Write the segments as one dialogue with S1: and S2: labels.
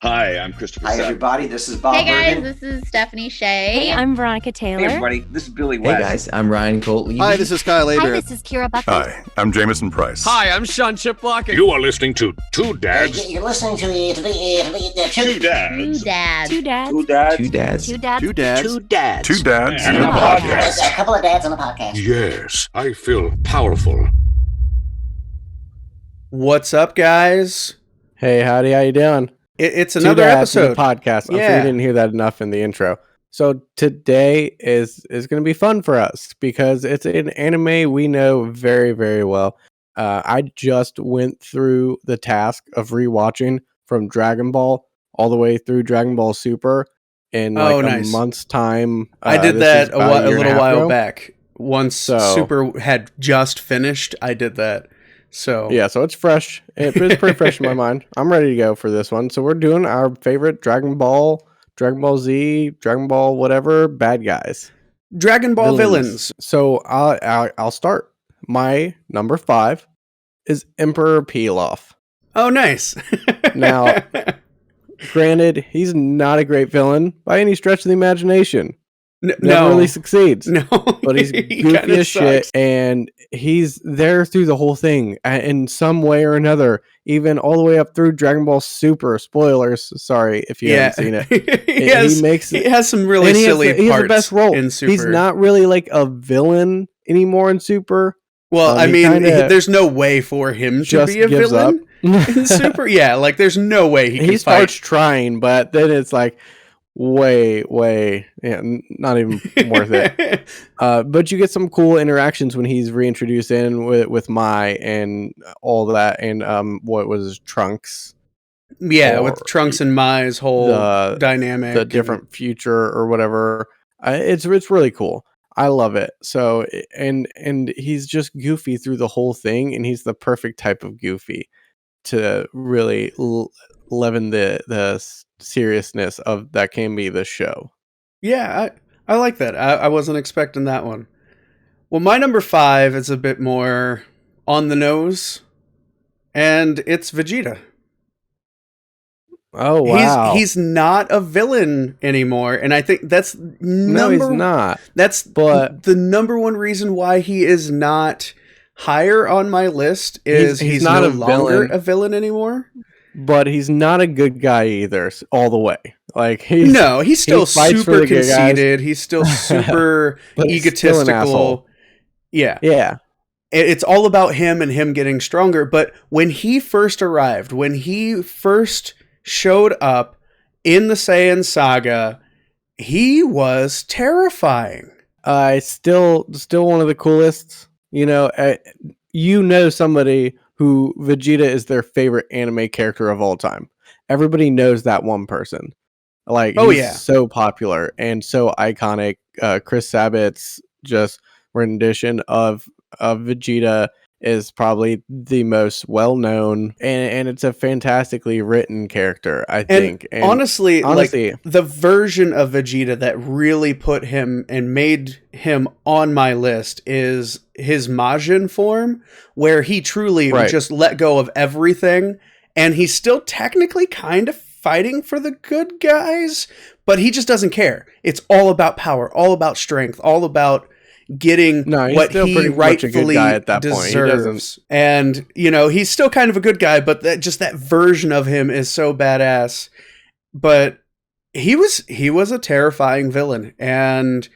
S1: Hi, I'm Christopher
S2: Hi,
S1: Sapp.
S2: everybody. This is Bob
S3: Hey guys,
S2: Bergen.
S3: this is Stephanie Shea.
S4: Hey, I'm Veronica Taylor.
S5: Hey everybody, this is Billy
S6: Hey
S5: West.
S6: guys, I'm Ryan Colt Levy.
S7: Hi, this is Kyle Aber.
S4: Hi, this is Kira Buckley.
S8: Hi, I'm Jameson Price.
S9: Hi, I'm Sean Chiplock.
S10: You are listening to Two Dads.
S11: You're listening to
S10: Two Dads.
S4: Two dads.
S6: Two dads.
S4: Two dads.
S7: Two dads.
S8: Two dads
S10: And
S8: and
S10: a
S8: a
S10: podcast.
S8: podcast.
S11: A couple of dads on a podcast.
S10: Yes, I feel powerful.
S9: What's up, guys?
S12: Hey, howdy, how you doing?
S9: It's another episode.
S12: Podcast. I'm sure you didn't hear that enough in the intro. So today is going to be fun for us because it's an anime we know very, very well. I just went through the task of rewatching from Dragon Ball all the way through Dragon Ball Super in a month's time.
S9: I did that a little while back. Once
S12: So-
S9: Super had just finished, I did that. So
S12: Yeah, so it's fresh. It's pretty fresh in my mind. I'm ready to go for this one. So we're doing our favorite Dragon Ball Z, Dragon Ball whatever bad guys.
S9: Dragon Ball villains.
S12: So I'll start. My number 5 is Emperor Pilaf.
S9: Oh, nice.
S12: Now, granted, he's not a great villain by any stretch of the imagination. Never really succeeds.
S9: No,
S12: But he's goofy as shit, and he's there through the whole thing in some way or another, even all the way up through Dragon Ball Super. Spoilers, sorry if you haven't seen it.
S9: he has some really silly parts.
S12: He has the best role
S9: in Super.
S12: He's not really like a villain anymore in Super.
S9: Well, I mean, there's no way for him to be a villain in Super. Yeah, like there's no way he can
S12: He starts trying, but then it's like way, not even worth it. But you get some cool interactions when he's reintroduced in with Mai and all that, and what was Trunks?
S9: Yeah, with Trunks and Mai's whole dynamic,
S12: the different future or whatever. It's really cool. I love it. So and he's just goofy through the whole thing, and he's the perfect type of goofy to really leaven the seriousness of that can be the show.
S9: Yeah, I like that. I wasn't expecting that one. Well, my number 5 is a bit more on the nose, and it's Vegeta.
S12: Oh, wow.
S9: He's not a villain anymore, and I think that's
S12: no, he's not.
S9: That's the number one reason why he is not higher on my list is he's not no longer a villain anymore.
S12: But he's not a good guy either, all the way. Like
S9: he's still super conceited. He's still super egotistical.
S12: Still yeah.
S9: It's all about him and him getting stronger. But when he first arrived, when he first showed up in the Saiyan saga, he was terrifying.
S12: Still one of the coolest. You know somebody who Vegeta is their favorite anime character of all time. Everybody knows that one person. Like, he's so popular and so iconic. Chris Sabat's just rendition of Vegeta is probably the most well-known, and it's a fantastically written character, I think. And
S9: honestly, like, the version of Vegeta that really put him and made him on my list is his Majin form, where he truly just let go of everything, and he's still technically kind of fighting for the good guys, but he just doesn't care. It's all about power, all about strength, all about getting what he rightfully deserves. And he's still kind of a good guy, but that version of him is so badass. But he was a terrifying villain, and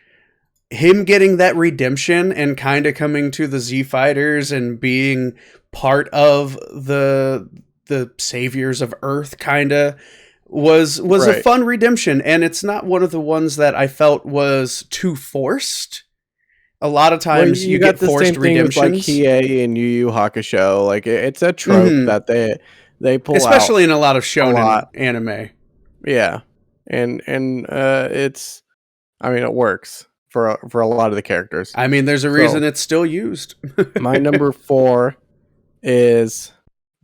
S9: him getting that redemption and kind of coming to the Z Fighters and being part of the saviors of Earth kind of was a fun redemption. And it's not one of the ones that I felt was too forced. A lot of times you get forced redemptions,
S12: like Hiei and Yu Yu Hakusho. Like it's a trope that they pull
S9: especially
S12: out
S9: in a lot of shonen anime.
S12: Yeah, and it works for a lot of the characters.
S9: I mean, there's a reason it's still used.
S12: My number 4 is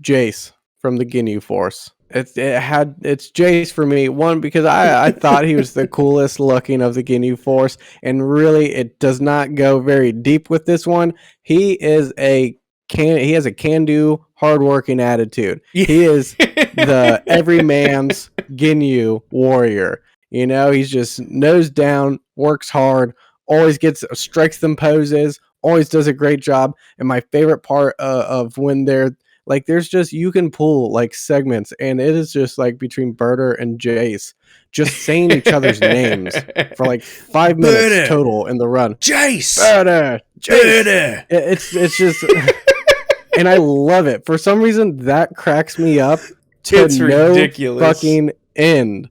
S12: Jace from the Ginyu Force. It's Jace for me. One, because I thought he was the coolest looking of the Ginyu Force, and really it does not go very deep with this one. He is a he has a can-do, hardworking attitude. He is the everyman's Ginyu warrior. You know, he's just nose down, works hard, always strikes them poses, always does a great job. And my favorite part of when they're like, there's just, you can pull like segments, and it is just like between Berter and Jace just saying each other's names for like 5 minutes total in the run.
S9: Jace!
S12: Berter! Jace! It's just, and I love it. For some reason, that cracks me up to
S9: It's
S12: no
S9: ridiculous.
S12: fucking end.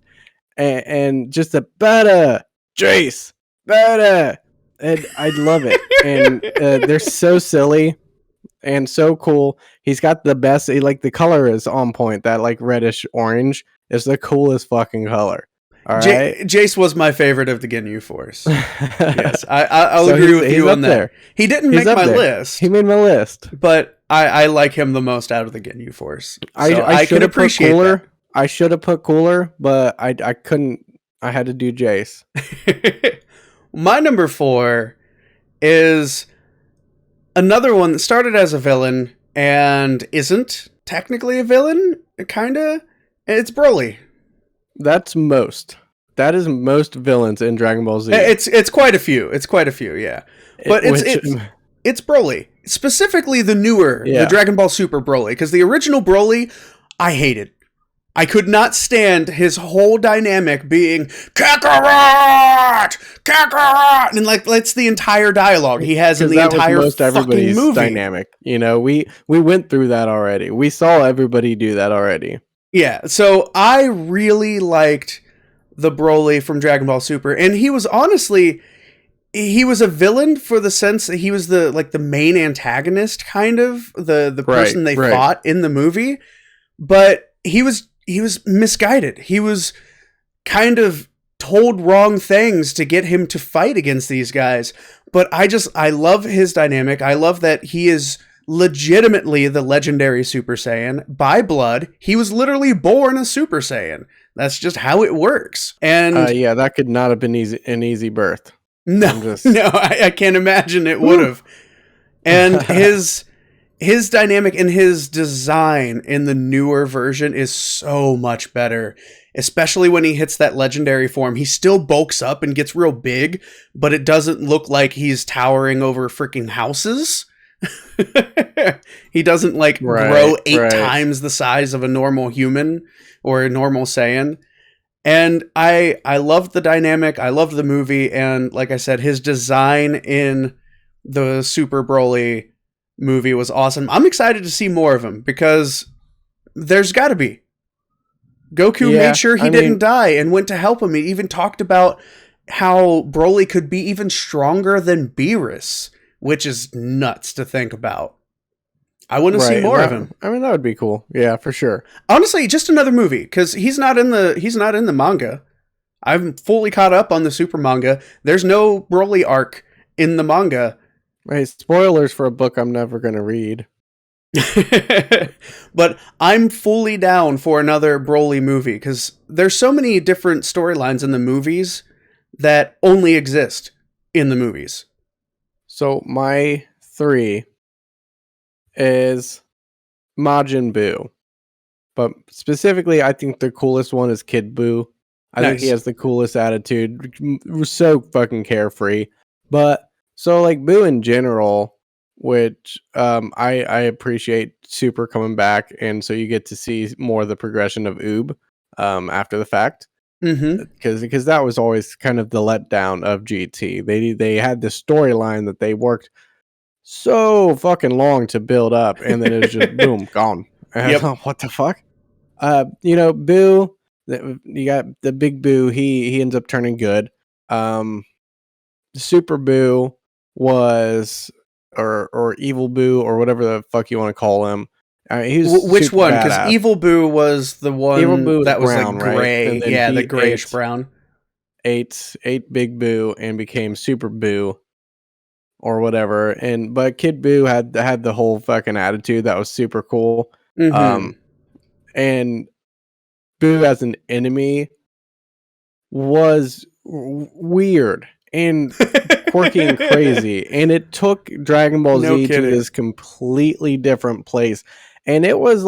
S12: And just the Berter! Jace! Berter! And I love it. And they're so silly and so cool. He's got the best, like the color is on point. That like reddish orange is the coolest fucking color. All right.
S9: Jace was my favorite of the Ginyu Force. Yes, I'll agree with you on that.
S12: There.
S9: He didn't make my list.
S12: He made my list,
S9: but I like him the most out of the Ginyu Force. So
S12: I
S9: could appreciate
S12: cooler.
S9: that.
S12: I should have put cooler, but I couldn't. I had to do Jace.
S9: My number 4 is another one that started as a villain and isn't technically a villain. Kinda. It's Broly.
S12: That's most. That is most villains in Dragon Ball Z.
S9: It's quite a few. It's quite a few, yeah. But it's Broly. Specifically the newer, the Dragon Ball Super Broly. Because the original Broly, I hated. I could not stand his whole dynamic being Kakarot! Kakarot! And like that's the entire dialogue he has in the entire
S12: most everybody's
S9: fucking movie.
S12: Dynamic. You know, we went through that already. We saw everybody do that already.
S9: Yeah, so I really liked the Broly from Dragon Ball Super, and he was honestly, he was a villain for the sense that he was the main antagonist, kind of the person they fought in the movie, but he was misguided. He was kind of told wrong things to get him to fight against these guys. But I love his dynamic. I love that he is legitimately the legendary Super Saiyan by blood. He was literally born a Super Saiyan. That's just how it works. And
S12: yeah, that could not have been an easy birth.
S9: No, I can't imagine it would have. And his dynamic and his design in the newer version is so much better, especially when he hits that legendary form. He still bulks up and gets real big, but it doesn't look like he's towering over freaking houses. He doesn't grow 8 times the size of a normal human or a normal Saiyan. And I loved the dynamic. I loved the movie. And like I said, his design in the Super Broly movie was awesome. I'm excited to see more of him because there's got to be. Goku made sure he didn't die and went to help him. He even talked about how Broly could be even stronger than Beerus, which is nuts to think about. I want to see more of him.
S12: I mean, that would be cool. Yeah, for sure.
S9: Honestly, just another movie because he's not in the manga. I'm fully caught up on the Super manga. There's no Broly arc in the manga.
S12: Hey, spoilers for a book I'm never going to read.
S9: But I'm fully down for another Broly movie because there's so many different storylines in the movies that only exist in the movies.
S12: So my 3 is Majin Buu. But specifically, I think the coolest one is Kid Buu. I think he has the coolest attitude. So fucking carefree. But so like Buu in general, which I appreciate Super coming back, and so you get to see more of the progression of Oob after the fact. Because that was always kind of the letdown of GT. They had this storyline that they worked so fucking long to build up, and then it was just boom, gone. What the fuck? Buu, you got the big Buu. He ends up turning good. Super Buu was or Evil Buu or whatever the fuck you want to call him.
S9: Which one? Because Evil Buu was the one that was
S12: brown,
S9: like gray.
S12: Right?
S9: Yeah, the grayish brown.
S12: Ate Big Buu and became Super Buu or whatever. But Kid Buu had the whole fucking attitude that was super cool. And Buu as an enemy was weird and quirky and crazy. And it took Dragon Ball
S9: No
S12: Z to
S9: kidding.
S12: this completely different place. And it was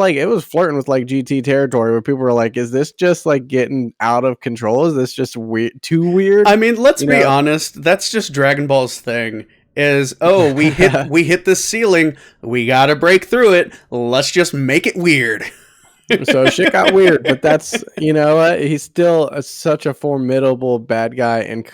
S12: flirting with like GT territory where people were like, is this just like getting out of control? Is this just weird, too weird?
S9: I mean, let's be honest. That's just Dragon Ball's thing. Is we hit this ceiling. We gotta break through it. Let's just make it weird.
S12: So shit got weird, but that's he's still such a formidable bad guy and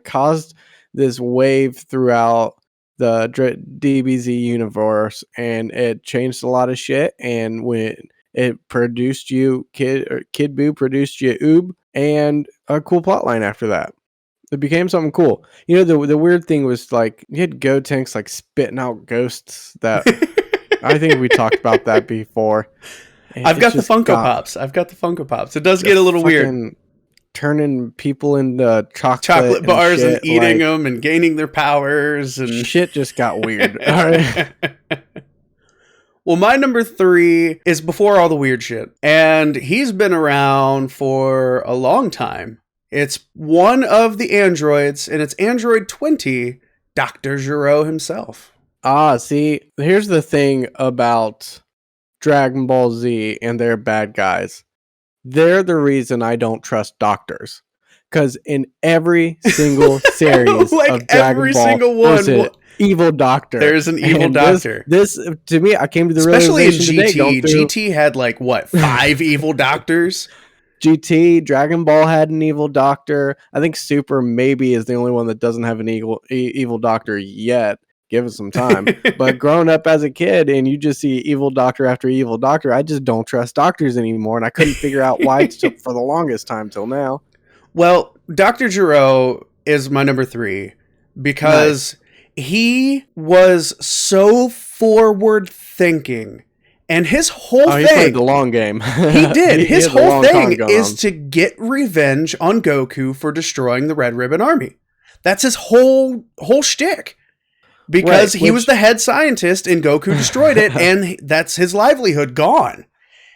S12: caused this wave throughout the DBZ universe, and it changed a lot of shit. And when it produced you, Kid Buu produced you Oob, and a cool plotline after that. It became something cool. The weird thing was like you had Gotenks like spitting out ghosts that I think we talked about that before.
S9: I've got the Funko Pops. It does get a little weird.
S12: Turning people into
S9: chocolate bars and eating
S12: like,
S9: them and gaining their powers and
S12: shit just got weird. All right.
S9: Well, my number 3 is before all the weird shit, and he's been around for a long time. It's one of the androids, and it's Android 20, Dr. Gero himself.
S12: See, here's the thing about Dragon Ball Z and their bad guys. They're the reason I don't trust doctors. Because in every single series of Dragon Ball, there's an evil doctor.
S9: There's an evil doctor.
S12: This, to me, I came to the
S9: especially in
S12: realization
S9: GT. GT had like, 5 evil doctors?
S12: GT, Dragon Ball had an evil doctor. I think Super maybe is the only one that doesn't have an evil doctor yet. Give it some time. But growing up as a kid and you just see evil doctor after evil doctor, I just don't trust doctors anymore. And I couldn't figure out why for the longest time till now.
S9: Well, Dr. Gero is my number 3 because he was so forward thinking. And his whole thing...
S12: He played the long game.
S9: He did. His whole thing is to get revenge on Goku for destroying the Red Ribbon Army. That's his whole shtick. Because he was the head scientist and Goku destroyed it, and that's his livelihood gone.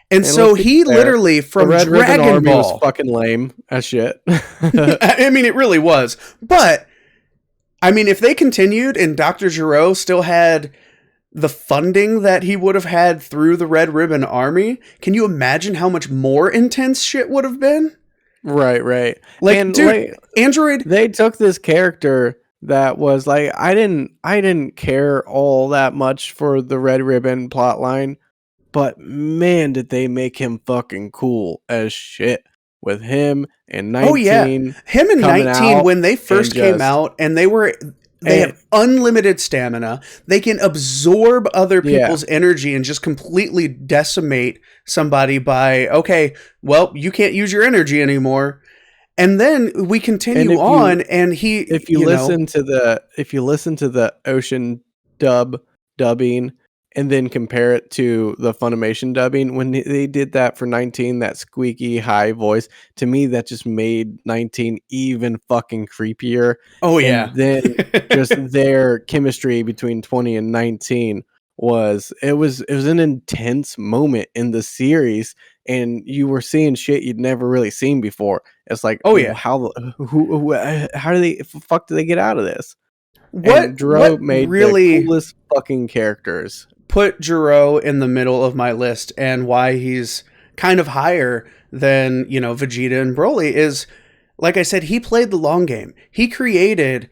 S9: And so he literally, from
S12: the Red
S9: Dragon
S12: Ribbon Army
S9: Ball...
S12: was fucking lame as shit.
S9: I mean, it really was. But, I mean, if they continued and Dr. Gero still had the funding that he would have had through the Red Ribbon Army, can you imagine how much more intense shit would have been?
S12: Right.
S9: Like,
S12: and
S9: dude, Android...
S12: They took this character... that was like I didn't care all that much for the Red Ribbon plotline, but man, did they make him fucking cool as shit with him and 19.
S9: Oh yeah, him and 19 when they first came out, and they have unlimited stamina. They can absorb other people's energy and just completely decimate somebody by well, you can't use your energy anymore. And then we continue on, and if you
S12: listen to the Ocean dubbing, and then compare it to the Funimation dubbing, when they did that for 19, that squeaky high voice, to me that just made 19 even fucking creepier.
S9: Oh yeah.
S12: And then just their chemistry between 20 and 19 was an intense moment in the series. And you were seeing shit you'd never really seen before. It's like, how do they fuck do they get out of this? What Gero made really the coolest fucking characters.
S9: Put Gero in the middle of my list, and why he's kind of higher than Vegeta and Broly is, like I said, he played the long game. He created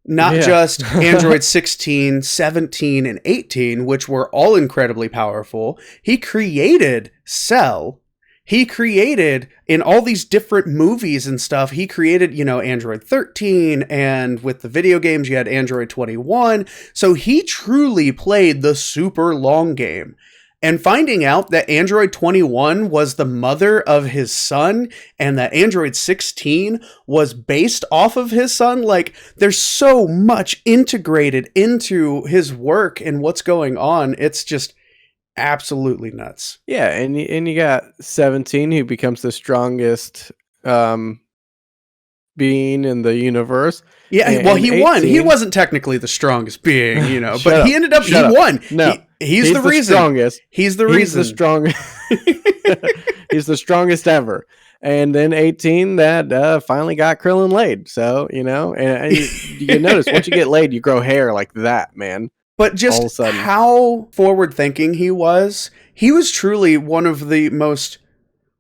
S9: not just Android 16, 17, and 18, which were all incredibly powerful. He created Cell. He created, in all these different movies and stuff, he created, Android 13, and with the video games, you had Android 21. So he truly played the super long game. And finding out that Android 21 was the mother of his son, and that Android 16 was based off of his son, like, there's so much integrated into his work and what's going on. It's just absolutely nuts.
S12: Yeah, and you got 17, who becomes the strongest being in the universe.
S9: Yeah, well, he
S12: 18,
S9: won. He wasn't technically the strongest being, but he ended up, he won.
S12: No.
S9: He's the reason.
S12: Strongest.
S9: He's the reason.
S12: He's the strongest. He's the strongest ever. And then 18 that finally got Krillin laid. So, and you notice once you get laid, you grow hair like that, man.
S9: But
S12: All of a
S9: just
S12: sudden.
S9: how forward-thinking he was truly one of the most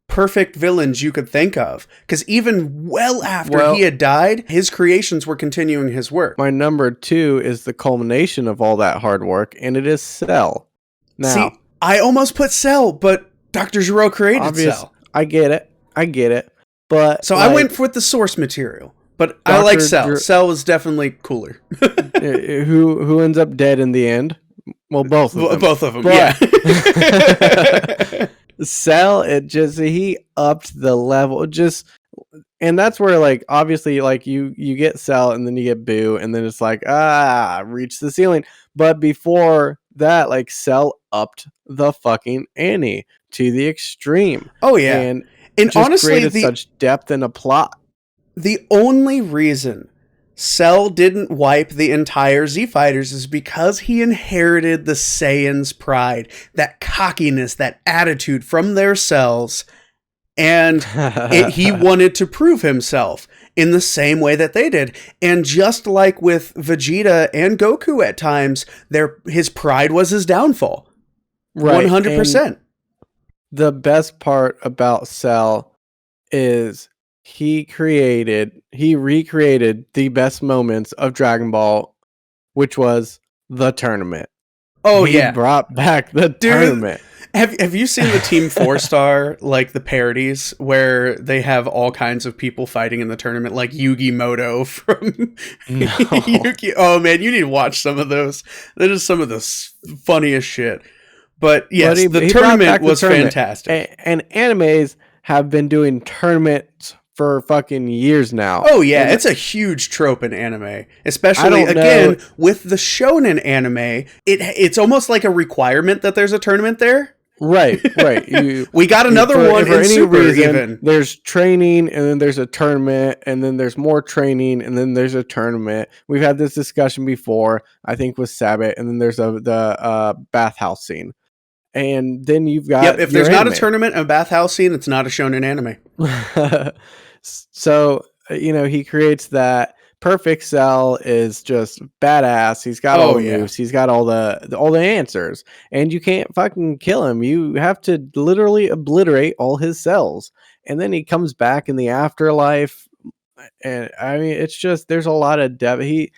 S9: perfect villains you could think of. Because even well after he had died, his creations were continuing his work.
S12: My number 2 is the culmination of all that hard work, and it is Cell. Now,
S9: see, I almost put Cell, but Dr. Gero created Cell.
S12: I get it. But
S9: So I went with the source material. But I like Cell. Cell was definitely cooler.
S12: who ends up dead in the end? Well, both of them.
S9: Both of them,
S12: But-
S9: yeah.
S12: Cell, he upped the level. And that's where, obviously, you get Cell and then you get Boo, and then it's reach the ceiling. But before that, Cell upped the fucking ante to the extreme.
S9: Oh, yeah.
S12: And just
S9: honestly,
S12: created such depth in a plot.
S9: The only reason Cell didn't wipe the entire Z Fighters is because he inherited the Saiyan's pride, that cockiness, that attitude from their cells, and he wanted to prove himself in the same way that they did. And just like with Vegeta and Goku at times, his pride was his downfall.
S12: Right.
S9: 100%.
S12: And the best part about Cell is he recreated the best moments of Dragon Ball, which was the tournament.
S9: Oh,
S12: he
S9: yeah.
S12: brought back the tournament.
S9: Have you seen the Team 4-Star, the parodies, where they have all kinds of people fighting in the tournament, like Yugi Moto from Yugi? Oh, man, you need to watch some of those. That is some of the funniest shit. But yes, the tournament was fantastic.
S12: And animes have been doing tournaments for fucking years now.
S9: Oh yeah, it's a huge trope in anime, especially again with the shonen anime. It's almost like a requirement that there's a tournament there.
S12: Right.
S9: We got another one in Super.
S12: Even there's training, and then there's a tournament, and then there's more training, and then there's a tournament. We've had this discussion before, I think, with Sabbath, and then there's the bathhouse scene. And then you've got
S9: if there's not a tournament and a bathhouse scene, it's not a shonen anime.
S12: So, he creates that. Perfect Cell is just badass. He's got all the moves. He's got all the answers. And you can't fucking kill him. You have to literally obliterate all his cells. And then he comes back in the afterlife. And I mean, it's just, there's a lot of depth. He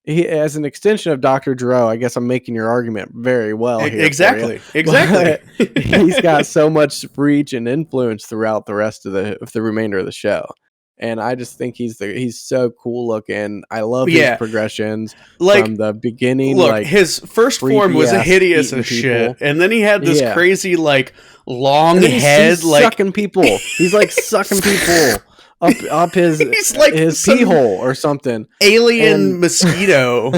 S12: as an extension of Dr. Gero, I guess I'm making your argument very well here.
S9: Exactly.
S12: He's got so much reach and influence throughout the rest of the remainder of the show. And I just think he's so cool looking. I love his progressions from the beginning.
S9: Look, his first form was hideous as shit, and then he had this crazy long head,
S12: he's sucking people. He's sucking people up his his pee hole or something.
S9: Alien mosquito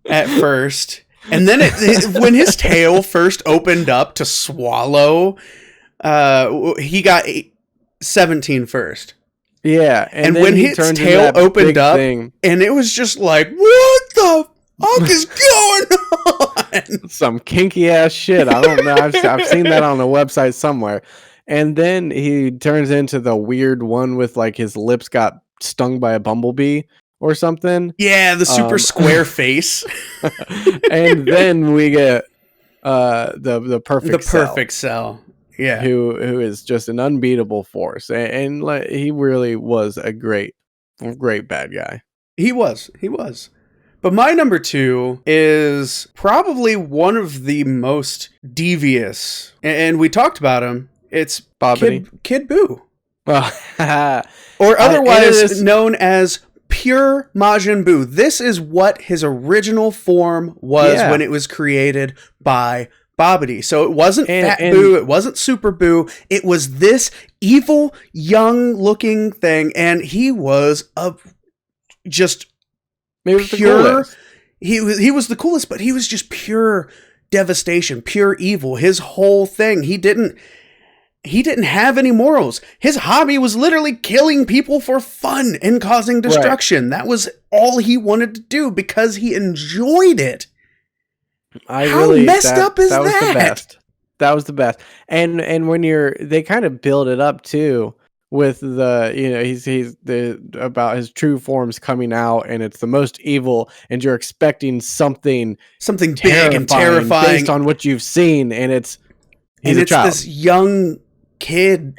S9: at first, and then when his tail first opened up to swallow, he got 17 first.
S12: Yeah,
S9: and when his tail opened up, and it was just what the fuck is going on?
S12: Some kinky ass shit. I don't know. I've seen that on a website somewhere. And then he turns into the weird one with his lips got stung by a bumblebee or something.
S9: Yeah, the super square face.
S12: And then we get the perfect Cell.
S9: Yeah,
S12: who is just an unbeatable force, and he really was a great bad guy.
S9: He was. But my number 2 is probably one of the most devious, and we talked about him. It's Kid Buu, or otherwise known as pure Majin Buu. This is what his original form was when it was created by Babidi. So it wasn't Fat Buu, it wasn't Super Buu, it was this evil, young-looking thing, and he was pure. He was the coolest, but he was just pure devastation, pure evil. His whole thing, he didn't have any morals. His hobby was literally killing people for fun and causing destruction. That was all he wanted to do because he enjoyed it. How messed up is that?
S12: Was the best. That was the best. And when they kind of build it up too with the, he's about his true forms coming out, and it's the most evil, and you're expecting something
S9: big and terrifying
S12: based on what you've seen, and he's
S9: it's this young kid,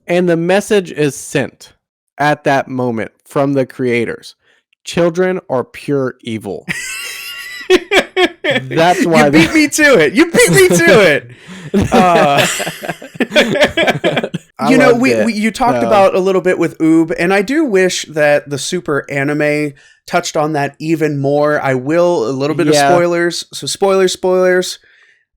S12: and the message is sent at that moment from the creators. Children are pure evil. That's why
S9: you beat me to it. You beat me to it. You talked about a little bit with Oob, and I do wish that the Super anime touched on that even more. I will, a little bit of spoilers. So spoilers.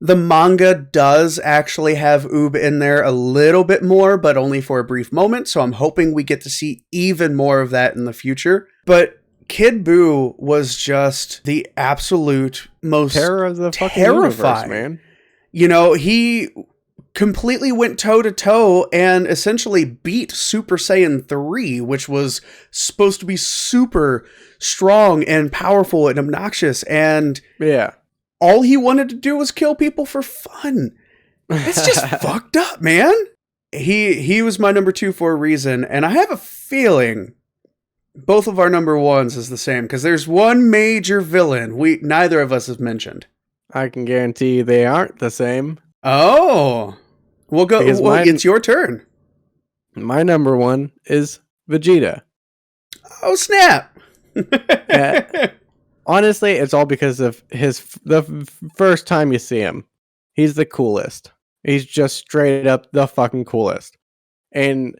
S9: The manga does actually have Oob in there a little bit more, but only for a brief moment. So I'm hoping we get to see even more of that in the future. But Kid Buu was just the absolute most
S12: terror of the fucking
S9: terrifying
S12: universe, man.
S9: He completely went toe to toe and essentially beat Super Saiyan 3, which was supposed to be super strong and powerful and obnoxious. And all he wanted to do was kill people for fun. It's just fucked up, man. He was my number 2 for a reason, and I have a feeling both of our number 1s is the same, because there's one major villain neither of us has mentioned.
S12: I can guarantee they aren't the same.
S9: Oh, we'll go. It's your turn.
S12: My number 1 is Vegeta.
S9: Oh, snap.
S12: Honestly, it's all because of the first time you see him. He's the coolest. He's just straight up the fucking coolest. And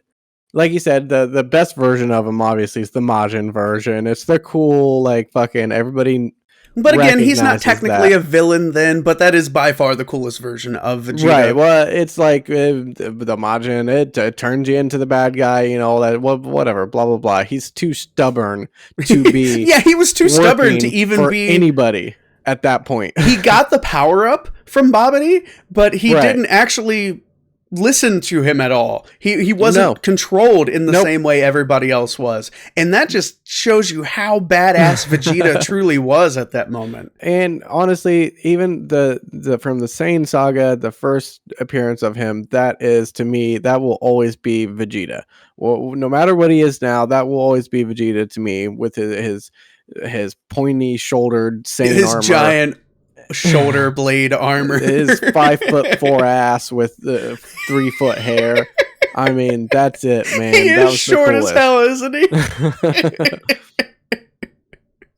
S12: like you said, the best version of him obviously is the Majin version. It's the cool, like, fucking everybody.
S9: But again, he's not technically a villain then, but that is by far the coolest version of Vegeta.
S12: Right, well, it's like the Majin, it turns you into the bad guy, all that, whatever, blah, blah, blah. He's too stubborn to be...
S9: Yeah, he was too stubborn to even be...
S12: anybody at that point.
S9: He got the power-up from Babidi, but he didn't actually listen to him at all. He wasn't controlled in the same way everybody else was. And that just shows you how badass Vegeta truly was at that moment.
S12: And honestly, even the from the Saiyan saga, the first appearance of him, that is, to me, that will always be Vegeta. Well, no matter what he is now, that will always be Vegeta to me, with his pointy shouldered Saiyan armor. His
S9: giant shoulder blade armor.
S12: His 5'4" ass with the 3 foot hair. I mean, that's it, man.
S9: He
S12: that
S9: is short as hell, isn't he?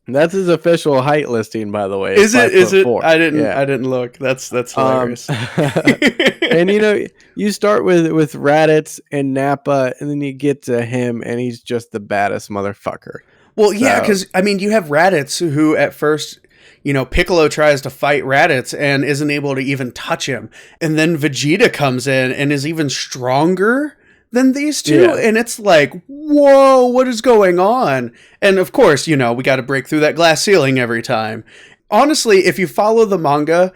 S12: That's his official height listing, by the way.
S9: Is it? I didn't look. That's hilarious.
S12: And you start with Raditz and Nappa, and then you get to him, and he's just the baddest motherfucker.
S9: Well, yeah, because you have Raditz, who at first, Piccolo tries to fight Raditz and isn't able to even touch him. And then Vegeta comes in and is even stronger than these two. Yeah. And it's like, whoa, what is going on? And of course, we got to break through that glass ceiling every time. Honestly, if you follow the manga,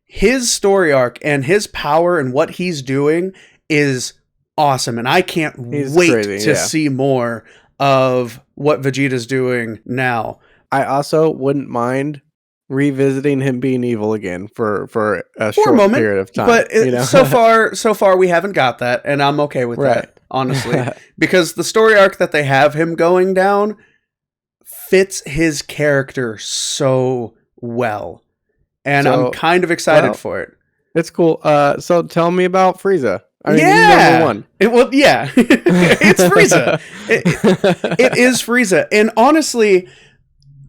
S9: his story arc and his power and what he's doing is awesome. And I can't wait to see more of what Vegeta's doing now.
S12: I also wouldn't mind revisiting him being evil again for a short period of time.
S9: But so far we haven't got that, and I'm okay with that, honestly. Because the story arc that they have him going down fits his character so well. And I'm kind of excited for it.
S12: It's cool. So tell me about Frieza. Number 1.
S9: It's Frieza. It is Frieza. And honestly,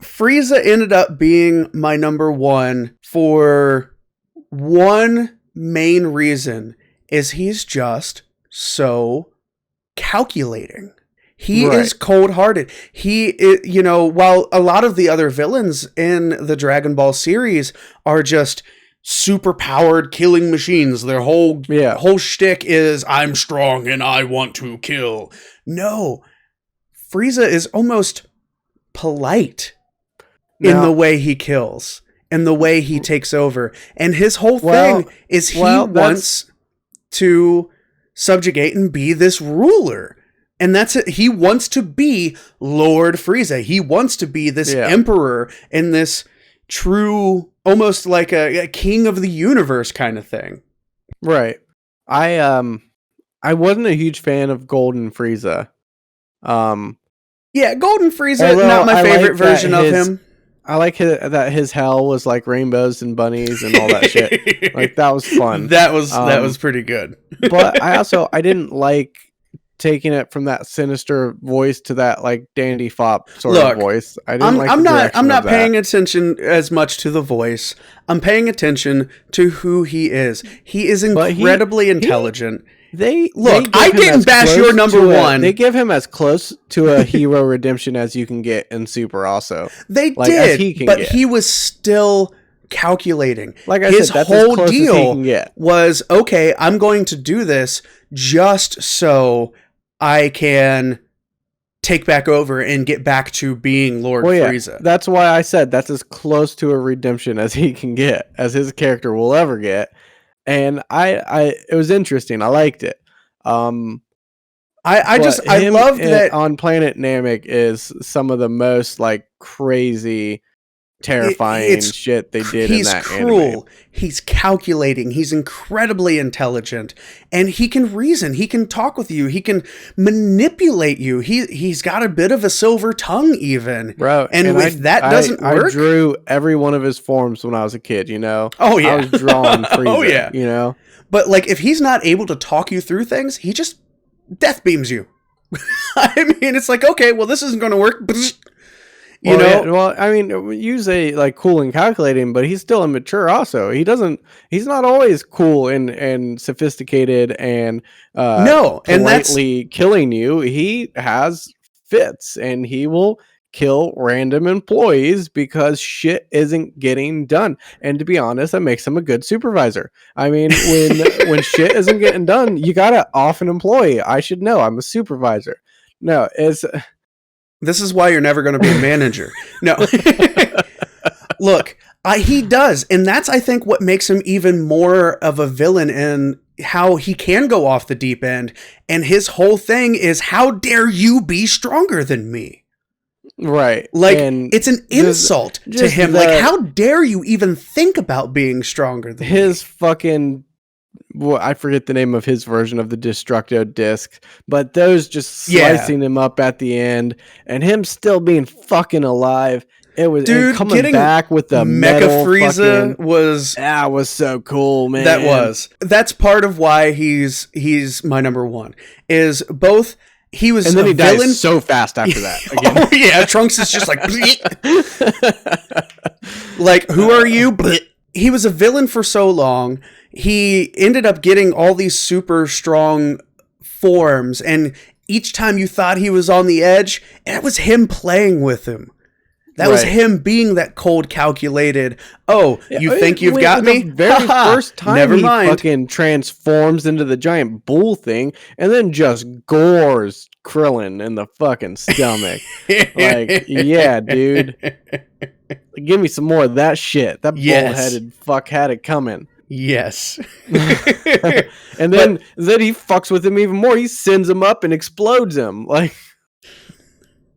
S9: Frieza ended up being my number 1 for one main reason, is he's just so calculating. He is cold-hearted. While a lot of the other villains in the Dragon Ball series are just super-powered killing machines, their whole shtick is, I'm strong and I want to kill. No, Frieza is almost polite in the way he kills and the way he takes over. And his whole thing is he wants to subjugate and be this ruler. And that's it. He wants to be Lord Frieza. He wants to be this emperor and this true, almost like a king of the universe kind of thing.
S12: Right. I wasn't a huge fan of Golden Frieza.
S9: Yeah, Golden Frieza,
S12: Although
S9: not my
S12: I
S9: favorite
S12: like that
S9: version of him.
S12: I like that his hell was like rainbows and bunnies and all that shit. Like that was fun.
S9: That was pretty good.
S12: But I didn't like taking it from that sinister voice to that like dandy fop sort of voice.
S9: I'm not paying attention as much to the voice. I'm paying attention to who he is. He is incredibly intelligent. I didn't bash your number one.
S12: They give him as close to a hero redemption as you can get in Super. Also,
S9: they did, he was still calculating.
S12: Like I
S9: his
S12: said, that's
S9: whole
S12: as
S9: deal
S12: as he can get.
S9: Was okay. I'm going to do this just so I can take back over and get back to being Lord Frieza.
S12: That's why I said that's as close to a redemption as he can get, as his character will ever get. And it was interesting. I liked it. I love that on Planet Namek is some of the most like crazy, terrifying shit they did in that anime. He's cruel.
S9: He's calculating. He's incredibly intelligent, and he can reason. He can talk with you. He can manipulate you. He's got a bit of a silver tongue, even,
S12: bro.
S9: And if that doesn't work,
S12: I drew every one of his forms when I was a kid. You know.
S9: Oh yeah.
S12: I was drawing Frieza.
S9: Oh yeah.
S12: You know.
S9: But like, if he's not able to talk you through things, he just death beams you. I mean, it's like, okay, well, this isn't going to work. You know?
S12: Yeah, well, I mean, you say like cool and calculating, but he's still immature. Also, he's not always cool and sophisticated and politely killing you. He has fits, and he will kill random employees because shit isn't getting done. And to be honest, that makes him a good supervisor. I mean, when shit isn't getting done, you gotta off an employee. I should know. I'm a supervisor. No,
S9: this is why you're never going to be a manager. No. Look, he does. And that's, I think, what makes him even more of a villain, and how he can go off the deep end. And his whole thing is, how dare you be stronger than me?
S12: Right.
S9: Like, and it's an insult to him. Like, how dare you even think about being stronger than
S12: his
S9: me?
S12: Fucking... Well, I forget the name of his version of the Destructo disc, but those just slicing him up at the end, and him still being fucking alive. It was coming back with the
S9: Mecha Frieza was
S12: so cool, man.
S9: That's part of why he's my number one. Is both he was,
S12: and then he dies so fast after that. Again.
S9: Oh yeah, Trunks is just like, like, who are you? He was a villain for so long. He ended up getting all these super strong forms, and each time you thought he was on the edge, that was him playing with him. That was him being that cold, calculated. Oh, you think you've got me?
S12: The very first time
S9: Never
S12: he
S9: mind.
S12: Fucking transforms into the giant bull thing, and then just gores Krillin in the fucking stomach. Like, yeah, dude. Give me some more of that shit. That bull-headed fuck had it coming.
S9: Yes.
S12: And then he fucks with him even more. He sends him up and explodes him. Like,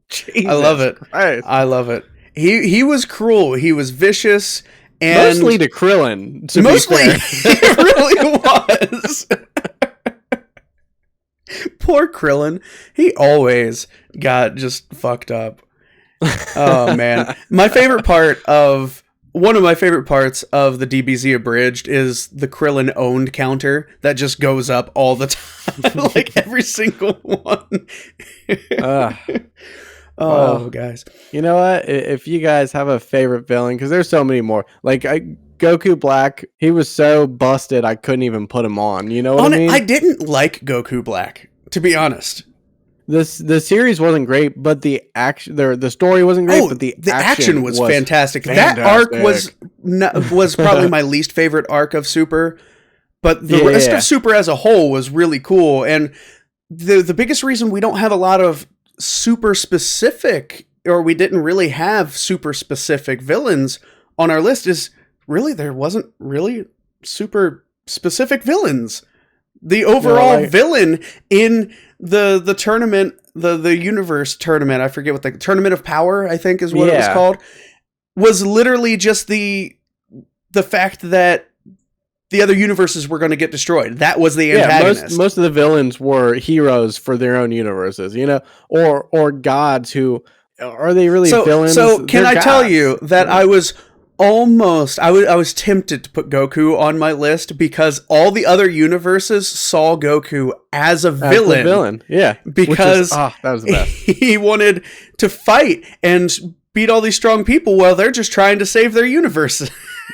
S12: Jesus
S9: I love it.
S12: Christ.
S9: I love it. He was cruel. He was vicious. And
S12: mostly to Krillin.
S9: Mostly. He really was. Poor Krillin. He always got just fucked up. Oh, man. One of my favorite parts of the DBZ Abridged is the Krillin owned counter that just goes up all the time. Like every single one. Guys.
S12: You know what? If you guys have a favorite villain, because there's so many more. Like, Goku Black, he was so busted I couldn't even put him on. You know what I mean?
S9: I didn't like Goku Black, to be honest.
S12: The series wasn't great, but the action, the story wasn't great, but the action
S9: was fantastic. That arc was probably my least favorite arc of Super, but the rest of Super as a whole was really cool. And the biggest reason we don't have a lot of super specific, or we didn't really have super specific villains on our list, is really there wasn't really super specific villains. The overall villain in the tournament, the universe tournament, I forget what the Tournament of Power, I think is what it was called, was literally just the fact that the other universes were going to get destroyed. That was the antagonist.
S12: Most of the villains were heroes for their own universes, or gods who are they really villains?
S9: So can
S12: They're
S9: I tell
S12: gods.
S9: you that I was almost I was tempted to put Goku on my list because all the other universes saw Goku as a villain.
S12: Yeah,
S9: because
S12: that was the best.
S9: He wanted to fight and beat all these strong people while they're just trying to save their universe.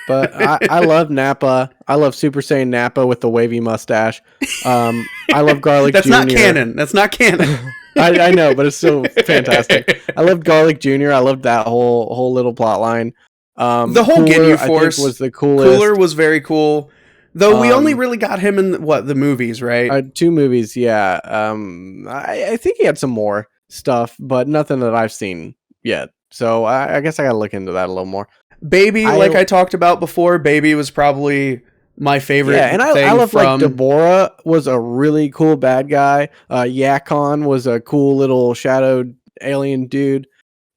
S12: But I love Nappa. I love Super Saiyan Nappa with the wavy mustache. I love Garlic
S9: That's
S12: Jr.
S9: not canon. That's not canon.
S12: I know, but it's still fantastic. I loved Garlic Jr. I loved that whole little plot line.
S9: The whole
S12: Cooler,
S9: Ginyu
S12: I
S9: Force
S12: think, was the coolest.
S9: Cooler was very cool. Though we only really got him in the movies, right?
S12: 2 movies, yeah. I think he had some more stuff, but nothing that I've seen yet. So I guess I gotta look into that a little more.
S9: Baby, like I talked about before, Baby was probably my favorite.
S12: Yeah, and I love like Deborah was a really cool bad guy. Yakon was a cool little shadowed alien dude.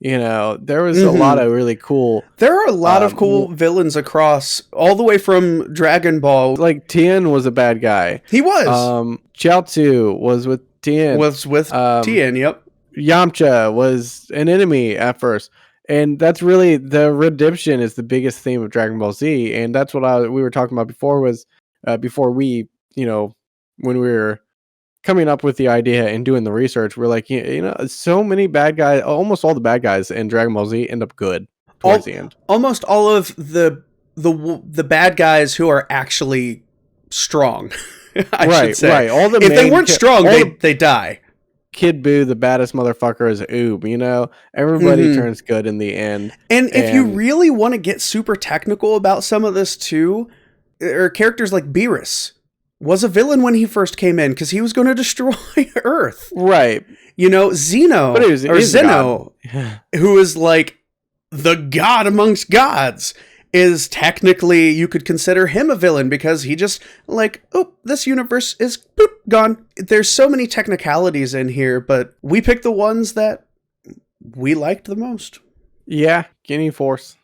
S12: There was a lot of really cool.
S9: There are a lot of cool villains across all the way from Dragon Ball.
S12: Like Tien was a bad guy.
S9: He was.
S12: Chiaotzu was with Tien.
S9: Was with Tien. Yep.
S12: Yamcha was an enemy at first. And that's really the redemption is the biggest theme of Dragon Ball Z. And that's what we were talking about before was before we, when we were coming up with the idea and doing the research, we're like, so many bad guys, almost all the bad guys in Dragon Ball Z end up good towards the end. Almost
S9: all of the bad guys who are actually strong, I should say.
S12: Right. All the
S9: if they weren't strong, they die.
S12: Kid Buu, the baddest motherfucker, is Oob, everybody turns good in the end.
S9: And if you really want to get super technical about some of this too, or characters like Beerus was a villain when he first came in because he was going to destroy Earth.
S12: Right.
S9: Zeno, who is like the god amongst gods, is technically, you could consider him a villain because he just this universe is gone. There's so many technicalities in here, but we picked the ones that we liked the most.
S12: Yeah, Ginyu Force,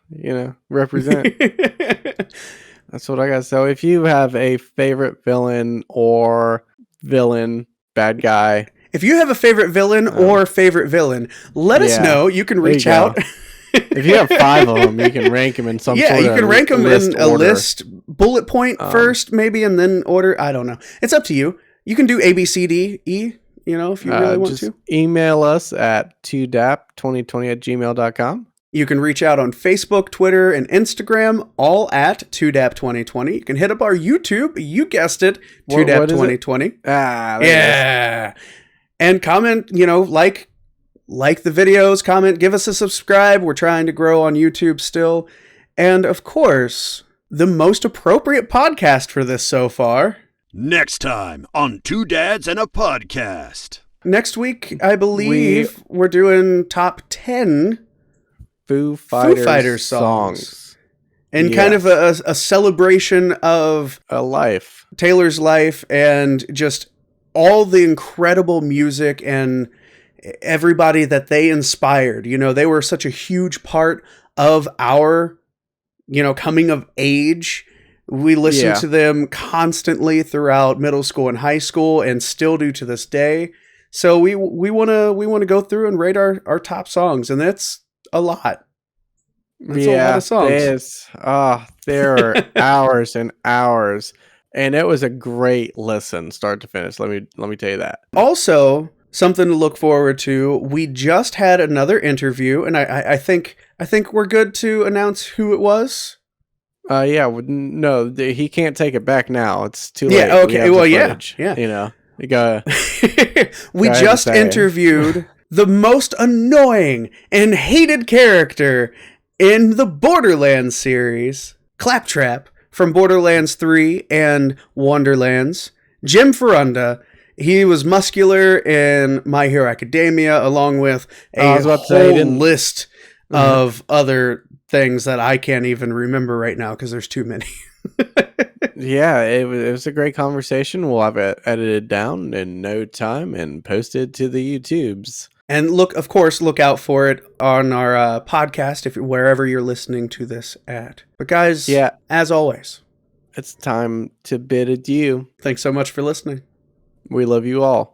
S12: represent. That's what I got. So if you have a favorite villain or bad guy.
S9: If you have a favorite villain or favorite villain, let us know. You can reach out.
S12: If you have 5 of them, you can rank them in some sort of
S9: you can rank them in a
S12: order.
S9: list, bullet point first, maybe, and then order. I don't know. It's up to you. You can do A, B, C, D, E, if you really want to.
S12: Email us at 2dap2020@gmail.com.
S9: You can reach out on Facebook, Twitter, and Instagram, all at 2dap2020. You can hit up our YouTube. You guessed it, 2dap2020. Yeah. And comment, like the videos, comment, give us a subscribe. We're trying to grow on YouTube still. And of course, the most appropriate podcast for this so far.
S1: Next time on Two Dads and a Podcast.
S9: Next week, I believe we're doing top 10
S12: Foo Fighters
S9: songs. And kind of a celebration of
S12: a life.
S9: Taylor's life and just all the incredible music and everybody that they inspired. They were such a huge part of our, coming of age. We listened to them constantly throughout middle school and high school and still do to this day. So we want to go through and rate our top songs, and that's a lot. That's a lot of songs.
S12: There are hours and hours, and it was a great listen, start to finish. Let me tell you that.
S9: Also, something to look forward to. We just had another interview, and I think we're good to announce who it was.
S12: No, he can't take it back now. It's too late.
S9: Yeah. Okay. Well, yeah.
S12: You gotta.
S9: We just interviewed the most annoying and hated character in the Borderlands series, Claptrap from Borderlands 3 and Wonderlands, Jim Ferunda. He was muscular in My Hero Academia, along with a whole list of other things that I can't even remember right now because there's too many.
S12: Yeah, it was a great conversation. We'll have it edited down in no time and posted to the YouTubes.
S9: And look out for it on our podcast wherever you're listening to this at. But guys, as always,
S12: it's time to bid adieu.
S9: Thanks so much for listening.
S12: We love you all.